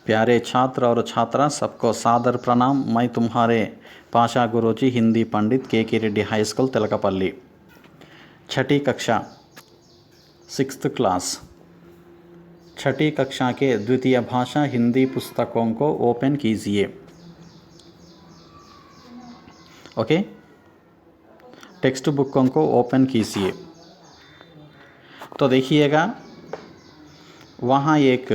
प्यारे छात्र और छात्रा, सबको सादर प्रणाम। मैं तुम्हारे भाषा गुरुजी हिंदी पंडित के रेड्डी हाई स्कूल तिलकपल्ली, छठी कक्षा 6th क्लास, छठी कक्षा के द्वितीय भाषा हिंदी पुस्तकों को ओपन कीजिए। ओके, टेक्स्ट बुकों को ओपन कीजिए। तो देखिएगा, वहाँ एक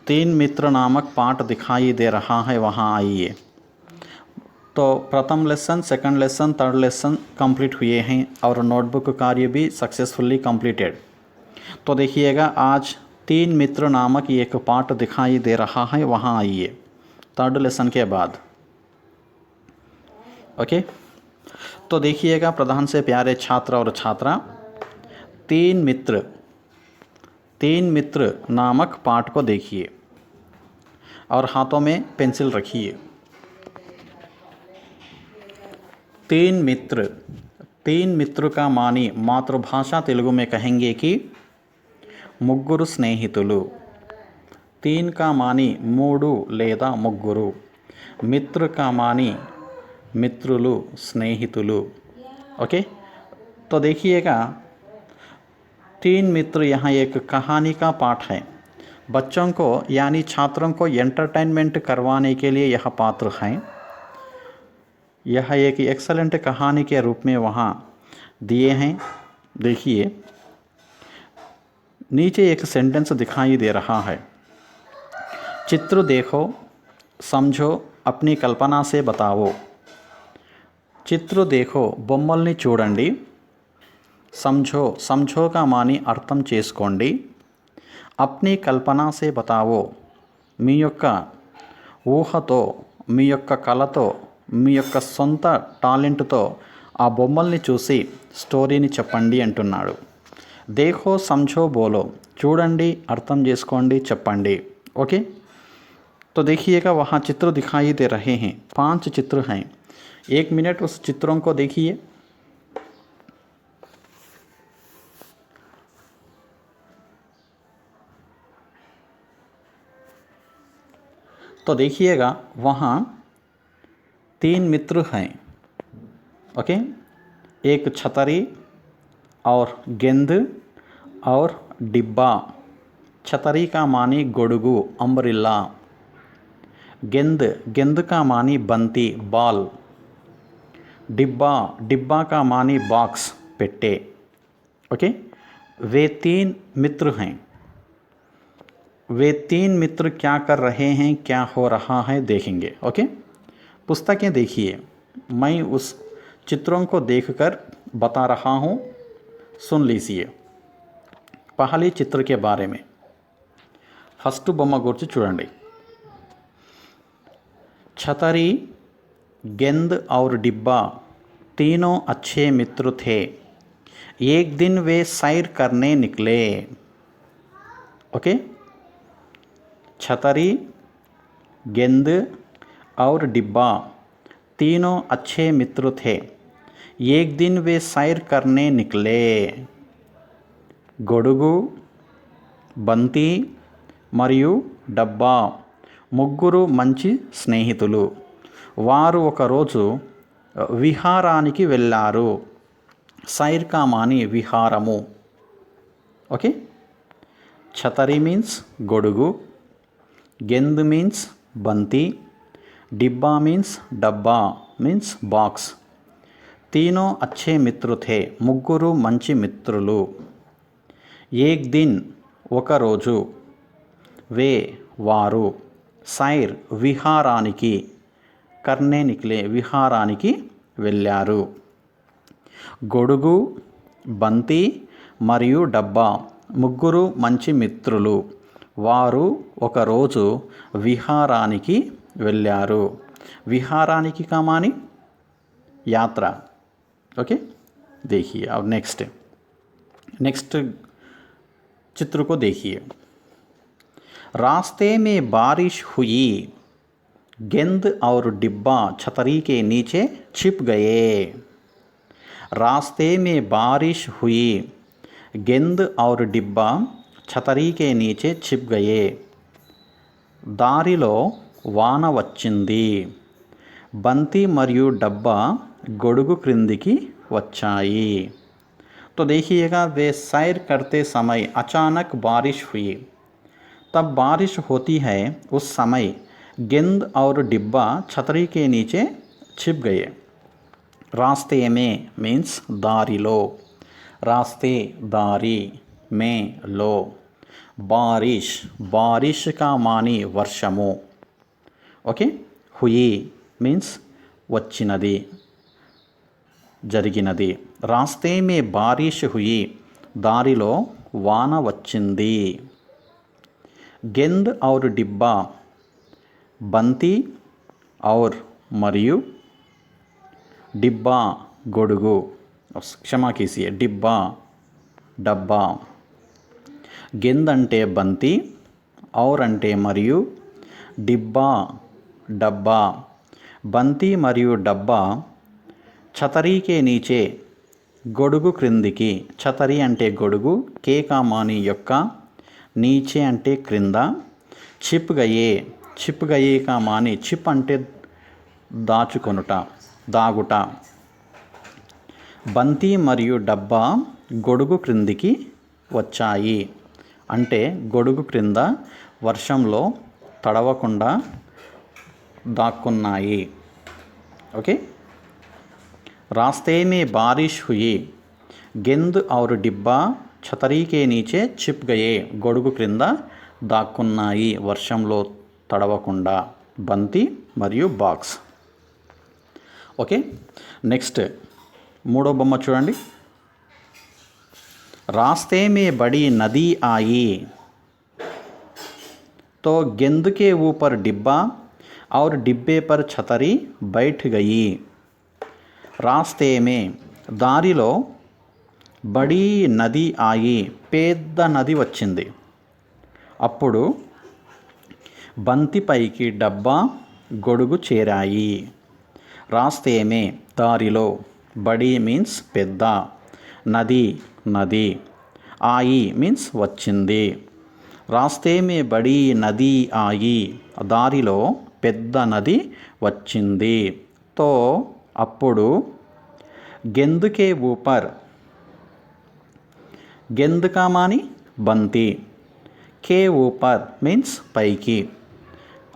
3 मित्र नामक पाठ दिखाई दे रहा है। वहाँ आइए। तो प्रथम lesson, second lesson, third lesson complete हुए हैं और नोटबुक कार्य भी सक्सेसफुली कंप्लीटेड। तो देखिएगा, आज 3 मित्र नामक एक पाठ दिखाई दे रहा है। वहाँ आइए, थर्ड लेसन के बाद। ओके, तो देखिएगा प्रधान से प्यारे छात्र और छात्रा, 3 मित्र नामक पाठ को देखिए और हाथों में पेंसिल रखिए। 3 मित्र का मानी मातृभाषा तेलुगु में कहेंगे कि मुग्गुरु स्नेहितुलु। 3 का मानी मूडु लेदा मुग्गुरु। मित्र का मानी मित्रुलु, स्नेहितुलु। ओके, तो देखिएगा, 3 मित्र यहाँ एक कहानी का पाठ है। बच्चों को यानी छात्रों को एंटरटेनमेंट करवाने के लिए यह पात्र हैं। यह एक एक्सलेंट कहानी के रूप में वहाँ दिए हैं। देखिए, नीचे एक सेंटेंस दिखाई दे रहा है। चित्र देखो, समझो, अपनी कल्पना से बताओ। चित्र देखो, బొమ్మల్ని చూడండి। समझो का मानी అర్థం చేసుకోండి। अपनी कल्पना से बताओ, మీ యొక్క ఊహతో, మీ యొక్క కళతో, మీ యొక్క సొంత టాలెంట్తో ఆ బొమ్మల్ని చూసి స్టోరీని చెప్పండి అంటున్నాడు। देखो समझो बोलो, చూడండి, అర్థం చేసుకోండి, చెప్పండి। ओके, तो देखिएगा, वहाँ चित्र दिखाई दे रहे हैं। 5 चित्र हैं। 1 मिनट उस चित्रों को देखिए। तो देखिएगा, वहाँ 3 मित्र हैं। ओके, एक छतरी और गेंद और डिब्बा। छतरी का मानी गोडुगु, अम्ब्रेला। गेंद का मानी बंती, बॉल। डिब्बा का मानी बॉक्स, पेट्टे। ओके, वे 3 मित्र हैं। वे 3 मित्र क्या कर रहे हैं, क्या हो रहा है, देखेंगे। ओके, पुस्तकें देखिए। मैं उस चित्रों को देखकर बता रहा हूँ, सुन लीजिए। पहले चित्र के बारे में फर्स्ट బొమ్మ గురించి చూడండి। छतरी, गेंद और डिब्बा तीनों अच्छे मित्र थे। एक दिन वे सैर करने निकले। ओके, छतरी, गेंद और डिब्बा तीनों अच्छे मित्र थे। एक दिन वे सैर करने निकले। గొడుగు, బంతి మరియు డబ్బా ముగ్గురు మంచి స్నేహితులు। వారు ఒకరోజు విహారానికి వెళ్ళారు। సైర్ కా మాని విహారము। ఓకే, ఛతరి మీన్స్ గొడుగు, గెంద్ మీన్స్ బంతి, डिब्बा मीन्स डब्बा मीन्स बॉक्स। तीनों अच्छे मित्र थे। मुग्गुरु मंची मित्रुलु। एक दिन ఒక రోజు, वे వారు, సైర్ విహారానికి, करने निकले విహారానికి వెళ్ళారు। గొడుగు, బంతి మరియు డబ్బా ముగ్గురు మంచి మిత్రులు। వారు ఒకరోజు విహారానికి వెళ్ళారు। विहारानिकी का मानी यात्रा। ओके, देखिए अब नेक्स्ट चित्र को देखिए। रास्ते में बारिश हुई। गेंद और डिब्बा छतरी के नीचे छिप गए। रास्ते में बारिश हुई। गेंद और डिब्बा छतरी के नीचे छिप गए। దారిలో వాన వచ్చింది. బంతి మరియు डब्बा గొడుగు క్రిందికి వచ్చాయి. तो देखिएगा, वे सैर करते समय अचानक बारिश हुई. तब बारिश होती है उस समय गेंद और डिब्बा छतरी के नीचे छिप गए. रास्ते में मीन्स दारिलो, रास्ते दारी में लो. बारिश, बारिश का मानी वर्षमु. ओके. हुई मीन्स వచ్చినది, జరిగినది. రాస్తే మే బారిష్ హుయి, దారిలో వాన వచ్చింది. గెంద్ ఔర్ డిబ్బా, బంతి ఔర్ మరియు, డిబ్బా గొడుగు, క్షమా కీజియే, డిబ్బా డబ్బా. గెంద్ అంటే బంతి, ఔర్ అంటే మరియు, డిబ్బా డబ్బా. బంతి మరియు డబ్బా ఛతరీకే నీచే, గొడుగు క్రిందికి. ఛతరీ అంటే గొడుగు, కేకా మాని యొక్క, నీచే అంటే క్రింద, చిప్ గయే, చిప్ గయే కా మాని, చిప్ అంటే దాచుకొనుట, దాగుట. బంతి మరియు డబ్బా గొడుగు క్రిందికి వచ్చాయి అంటే గొడుగు క్రింద వర్షంలో తడవకుండా దాక్కున్నాయి. ఓకే. रास्ते में बारिश हुई, गेंद और डिब्बा छतरी के नीचे छिप गए. గొడుగు క్రింద దాక్కున్నాయి వర్షంలో తడవకుండా. బంతి మరియు బాక్స్. ఓకే. నెక్స్ట్ మూడో బొమ్మ చూడండి. रास्ते में बड़ी नदी आई तो गेंद के ऊपर डिब्बा और डिब्बे पर छतरी बैठ गई. రాస్తే మే, దారిలో, బడీ నది ఆయి, పెద్ద నది వచ్చింది. అప్పుడు బంతిపైకి డబ్బా గొడుగు చేరాయి. రాస్తే మే దారిలో, బడీ మీన్స్ పెద్ద, నది నది, ఆయి మీన్స్ వచ్చింది. రాస్తే మే బడీ నది ఆయి, దారిలో పెద్ద నది వచ్చింది. తో అప్పుడు, గెందుకే ఊపర్, గెంద్ కా మాని బంతి, కే ఊపర్ మీన్స్ పైకి.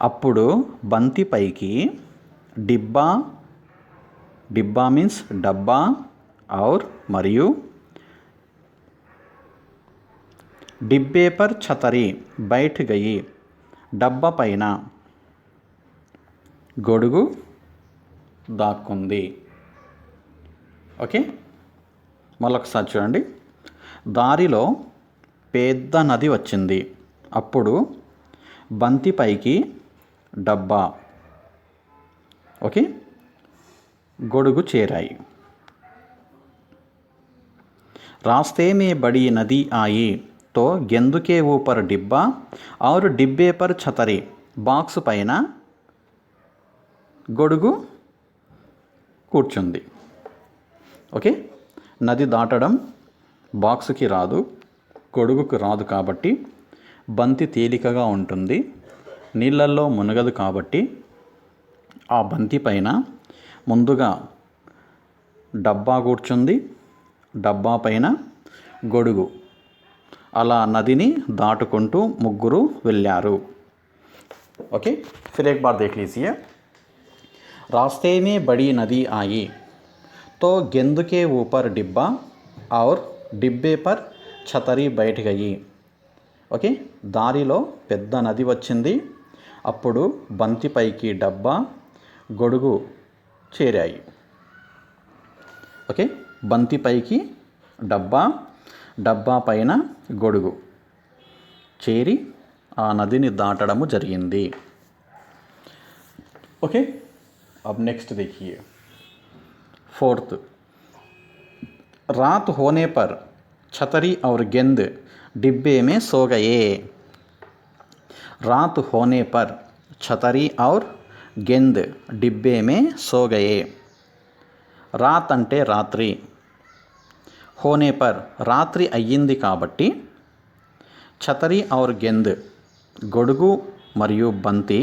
అప్పుడు బంతి పైకి, డిబ్బా, డిబ్బా మీన్స్ డబ్బా, ఔర్ మరియు, డిబ్బే పర్ ఛతరీ బైఠ్ గయి, డబ్బా పైన గొడుగు దాక్కుంది. ఓకే. మళ్ళొకసారి చూడండి. దారిలో పెద్ద నది వచ్చింది. అప్పుడు బంతి పైకి డబ్బా, ఓకే, గొడుగు చేరాయి. रास्ते में बड़ी नदी आई तो गेंद के ऊपर डिब्बा और डिब्बे पर छतरी, బాక్స్ పైన గొడుగు కూర్చుంది. ఓకే. నది దాటడం బాక్స్కి రాదు, గొడుగుకు రాదు కాబట్టి బంతి తేలికగా ఉంటుంది, నీళ్ళల్లో మునగదు కాబట్టి ఆ బంతి పైన ముందుగా డబ్బా కూర్చుంది, డబ్బా పైన గొడుగు. అలా నదిని దాటుకుంటూ ముగ్గురు వెళ్ళారు. ఓకే. फिर एक बार देख लीजिए. रास्ते में बड़ी नदी आई तो गेंद के ऊपर डिब्बा और डिब्बे पर छतरी बैठ गई. ఓకే. దారిలో పెద్ద నది వచ్చింది. అప్పుడు బంతిపైకి డబ్బా, గొడుగు చేరాయి. ఓకే. బంతిపైకి డబ్బా, డబ్బా పైన గొడుగు చేరి ఆ నదిని దాటడము జరిగింది. ఓకే. अब नेक्स्ट देखिए. फोर्थ, रात होने पर छतरी और गेंद डिब्बे में सो गए. रात होने पर छतरी और गेंद डिब्बे में सो गए. रात అంటే రాత్రి, होने पर రాత్రి అయ్యింది కాబట్టి, ఛతరీ और गेंद గొడుగు మరియు బంతి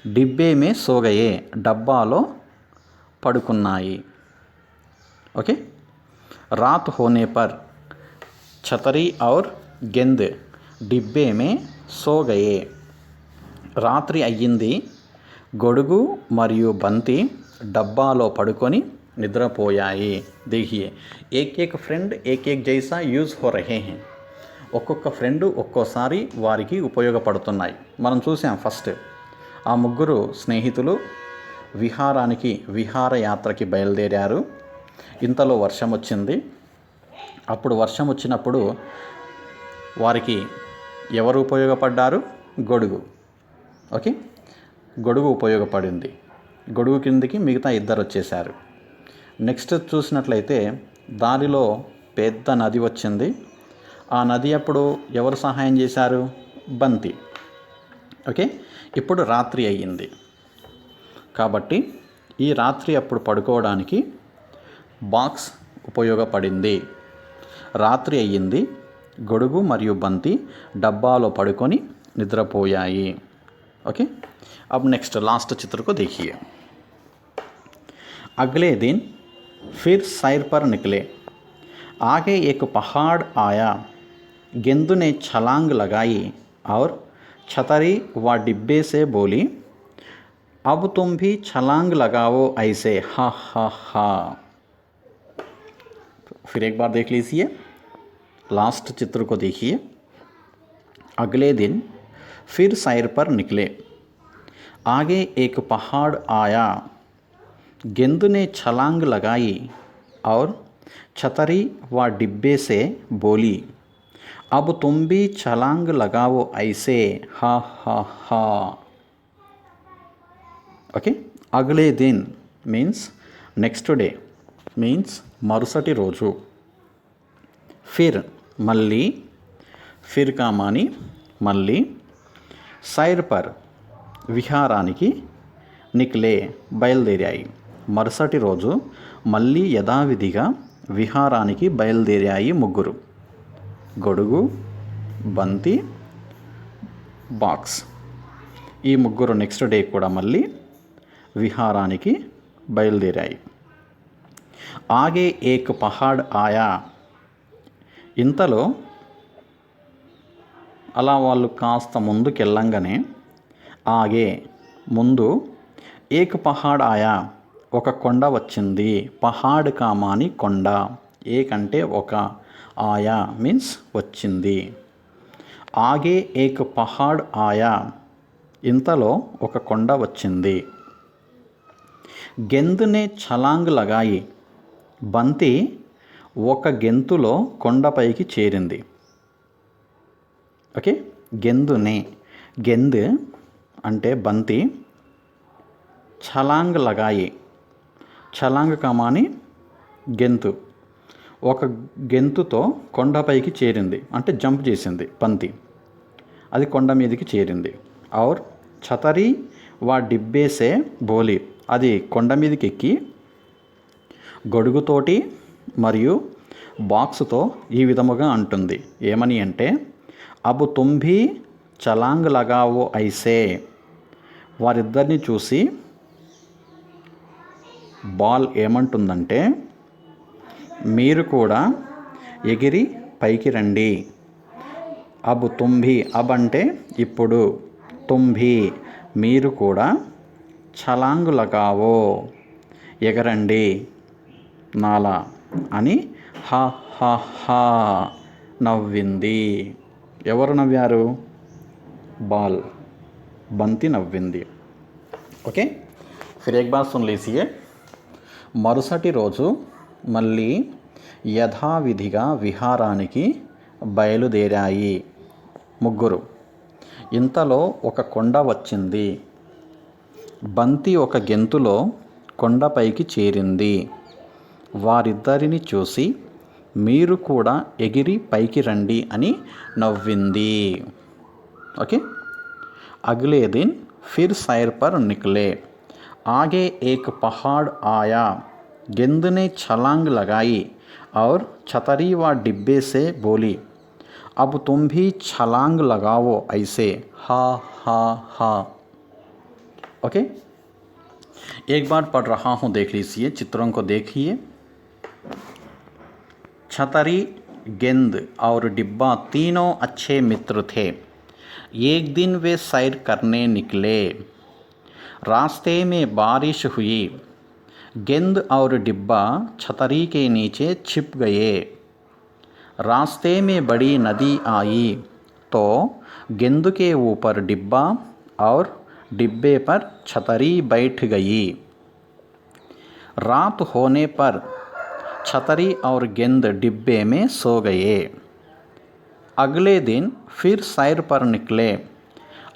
డిబ్బే మే సోగయే డబ్బాలో పడుకున్నాయి. ఓకే. रात होने पर छतरी और गेंद डिब्बे में సో గయే. రాత్రి అయ్యింది, గొడుగు మరియు బంతి డబ్బాలో పడుకొని నిద్రపోయాయి. देखिए एक एक फ्रेंड एक एक जैसा యూజ్ हो रहे हैं. ఒక్కొక్క ఫ్రెండ్ ఒక్కోసారి వారికి ఉపయోగపడుతున్నాయి. మనం చూసాం ఫస్ట్ ఆ ముగ్గురు స్నేహితులు విహారయాత్రకి బయలుదేరారు. ఇంతలో వర్షం వచ్చింది. అప్పుడు వర్షం వచ్చినప్పుడు వారికి ఎవరు ఉపయోగపడ్డారు? గొడుగు. ఓకే, గొడుగు ఉపయోగపడింది. గొడుగు కిందికి మిగతా ఇద్దరు వచ్చేసారు. నెక్స్ట్ చూసినట్లయితే దారిలో పెద్ద నది వచ్చింది. ఆ నది అప్పుడు ఎవరు సహాయం చేశారు? బంతి. ఓకే, ఇప్పుడు రాత్రి అయ్యింది కాబట్టి ఈ రాత్రి అప్పుడు పడుకోవడానికి బాక్స్ ఉపయోగపడింది. రాత్రి అయ్యింది, గొడుగు మరియు బంతి డబ్బాలో పడుకొని నిద్రపోయాయి. ओके, अब नेक्स्ट लास्ट चित्र को देखिए. अगले दिन फिर सैर पर निकले. आगे एक पहाड़ आया. गेंदू ने छलांग लगाई और छतरी व डिब्बे से बोली, अब तुम भी छलांग लगाओ ऐसे, हा हा हा. फिर एक बार देख लीजिए, लास्ट चित्र को देखिए. अगले दिन फिर सैर पर निकले. आगे एक पहाड़ आया. गेंद ने छलांग लगाई और छतरी व डिब्बे से बोली, अब तुम भी छलांग लगाओ ऐसे, हा हा हा. ఓకే, అగలే దిన్ మీన్స్ నెక్స్ట్ డే, మీన్స్ మరుసటి రోజు. ఫిర్ మళ్ళీ, ఫిర్ కా మాని మళ్ళీ, సైర్ పర్ విహారానికి, నిక్లే బయలుదేరాయి. మరుసటి రోజు మళ్ళీ యథావిధిగా విహారానికి బయలుదేరాయి ముగ్గురు. గొడుగు, బంతి, బాక్స్. ఈ ముగ్గురు నెక్స్ట్ డే కూడా మళ్ళీ విహారానికి బయలుదేరాయి. ఆగే ఏక్ పహాడ్ ఆయా. ఇంతలో అలా వాళ్ళు కాస్త ముందుకెళ్ళంగానే, ఆగే ముందు, ఏక్ పహాడ్ ఆయా ఒక కొండ వచ్చింది. పహాడ్ కామాని కొండ, ఏక్ అంటే ఒక, ఆయా మీన్స్ వచ్చింది. ఆగే ఏక్ పహాడ్ ఆయా ఇంతలో ఒక కొండ వచ్చింది. గెందునే ఛలాంగ్ లగాయి బంతి ఒక గెంతులో కొండపైకి చేరింది. ఓకే, గెందునే, గెంద్ అంటే బంతి, ఛలాంగ్ లగాయి, ఛలాంగ్ కమాని గెంతు, ఒక గెంతుతో కొండపైకి చేరింది అంటే జంప్ చేసింది బంతి, అది కొండ మీదకి చేరింది. ఔర్ ఛతరీ వా డిబ్బేసే బోలి, అది కొండ మీదకి ఎక్కి గొడుగుతోటి మరియు బాక్సుతో ఈ విధముగా అంటుంది. ఏమని అంటే, అబు తుంభి చలాంగ్ లగావో ఐసే. వారిద్దరిని చూసి బాల్ ఏమంటుందంటే, మీరు కూడా ఎగిరి పైకి రండి. అబు తుంభి, అబ్ అంటే ఇప్పుడు, తుంభి మీరు కూడా, ఛలాంగ్ లగావో ఎగరండి నాలా అని హా హా హా నవ్వింది. ఎవరు నవ్వారు? బాల్, బంతి నవ్వింది. ఓకే, ఫిర్ ఏక్ బార్ సున్ లీజియే. మరుసటి రోజు మళ్ళీ యథావిధిగా విహారానికి బయలుదేరాయి ముగ్గురు. ఇంతలో ఒక కొండ వచ్చింది. బంతి ఒక గెంతులో కొండపైకి చేరింది. వారిద్దరిని చూసి మీరు కూడా ఎగిరి పైకి రండి అని నవ్వింది. ఓకే, అగలే దిన్ ఫిర్ సైర్ పర్ నిక్లే. ఆగే ఏక్ పహాడ్ ఆయా. गेंद ने छलांग लगाई और छतरी व डिब्बे से बोली, अब तुम भी छलांग लगाओ ऐसे, हा हा हा। ओके, एक बार पढ़ रहा हूँ, देख लीजिए, चित्रों को देखिए। छतरी, गेंद और डिब्बा तीनों अच्छे मित्र थे। एक दिन वे सैर करने निकले। रास्ते में बारिश हुई। गेंद और डिब्बा छतरी के नीचे छिप गए। रास्ते में बड़ी नदी आई तो गेंद के ऊपर डिब्बा और डिब्बे पर छतरी बैठ गई। रात होने पर छतरी और गेंद डिब्बे में सो गए। अगले दिन फिर सैर पर निकले।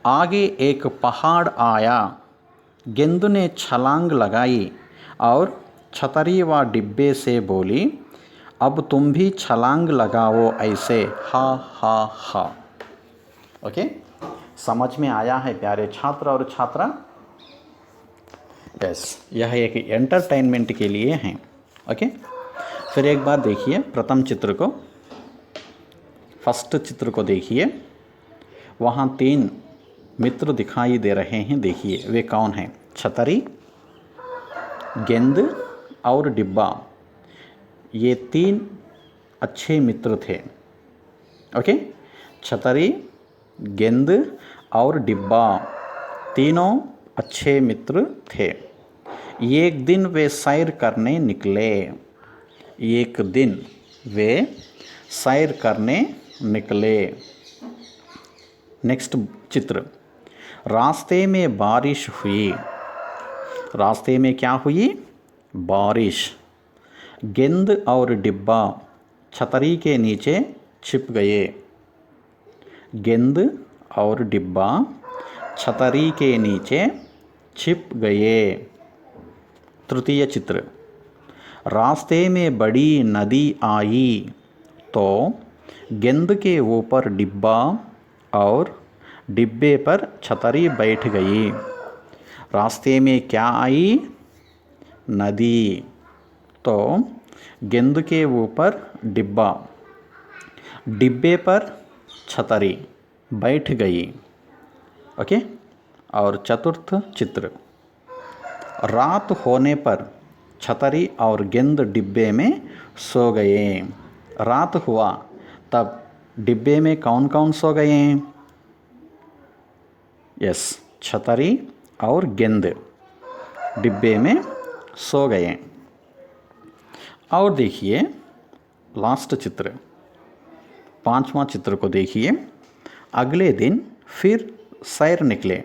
आगे एक पहाड़ आया। गेंद ने छलांग लगाई और छतरी व डिब्बे से बोली, अब तुम भी छलांग लगाओ ऐसे, हा हा हा। ओके, समझ में आया है प्यारे छात्र और छात्रा? यस, यह एक एंटरटेनमेंट के लिए है। ओके, फिर एक बार देखिए प्रथम चित्र को, फर्स्ट चित्र को देखिए। वहाँ 3 मित्र दिखाई दे रहे हैं। देखिए वे कौन हैं? छतरी, गेंद और डिब्बा। ये 3 अच्छे मित्र थे। ओके, छतरी, गेंद और डिब्बा तीनों अच्छे मित्र थे। एक दिन वे सैर करने निकले। एक दिन वे सैर करने निकले। नेक्स्ट चित्र, रास्ते में बारिश हुई। रास्ते में क्या हुई? बारिश। गेंद और डिब्बा छतरी के नीचे छिप गए। गेंद और डिब्बा छतरी के नीचे छिप गए। तृतीय चित्र, रास्ते में बड़ी नदी आई तो गेंद के ऊपर डिब्बा और डिब्बे पर छतरी बैठ गई। रास्ते में क्या आई? नदी। तो गेंद के ऊपर डिब्बा, डिब्बे पर छतरी बैठ गई। ओके, और चतुर्थ चित्र, रात होने पर छतरी और गेंद डिब्बे में सो गए। रात हुआ तब डिब्बे में कौन कौन सो गए? यस, छतरी और गेंद डिब्बे में सो गए। और देखिए लास्ट चित्र, 5वां चित्र को देखिए। अगले दिन फिर सैर निकले।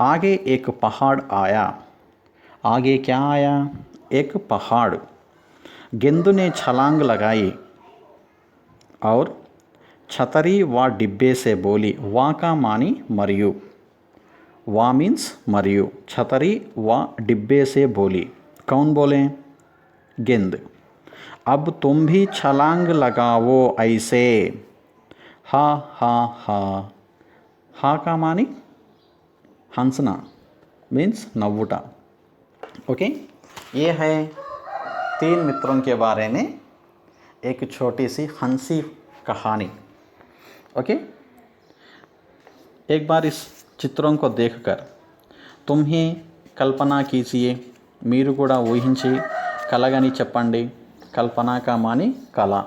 आगे एक पहाड़ आया। आगे क्या आया? एक पहाड़। गेंद ने छलांग लगाई और छतरी व डिब्बे से बोली, वा का मानी मरियु। वा मीन्स मरियु। छतरी व डिब्बे से बोली, कौन बोले? गेंद, अब तुम भी छलांग लगाओ ऐसे, हा हा हा। हा का मानी हंसना, मीन्स नव्वुटा। ओके, ये है 3 मित्रों के बारे में एक छोटी सी हंसी कहानी। ओके, एक बार इस चित्रों को देखकर तुम्हें कल्पना कीजिए, మీరు కూడా ఊహించి కలగని చెప్పండి। కల్పన का मानी कला।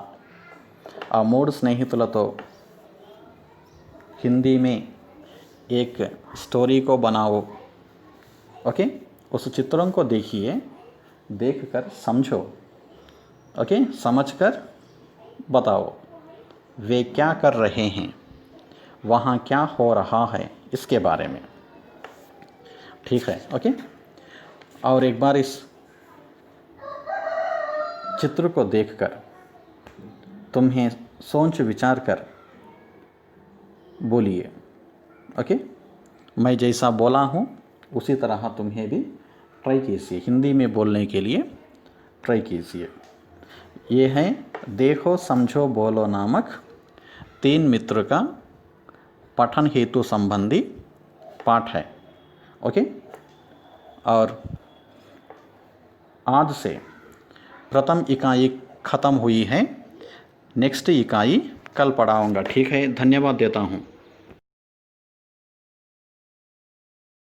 ఆ 3 స్నేహితులతో हिंदी में एक स्टोरी को बनाओ। ओके, उस चित्रों को देखिए, देखकर समझो। ओके, समझकर बताओ वे क्या कर रहे हैं, वहाँ क्या हो रहा है, इसके बारे में। ठीक है? ओके, और एक बार इस चित्र को देखकर तुम्हें सोच विचार कर बोलिए। ओके, मैं जैसा बोला हूँ उसी तरह तुम्हें भी ट्राई कीजिए, हिंदी में बोलने के लिए ट्राई कीजिए। ये है देखो समझो बोलो नामक 3 मित्र का पठन हेतु संबंधी पाठ है। ओके, और आज से प्रथम इकाई ख़त्म हुई है। नेक्स्ट इकाई कल पढ़ाऊँगा। ठीक है, धन्यवाद देता हूँ।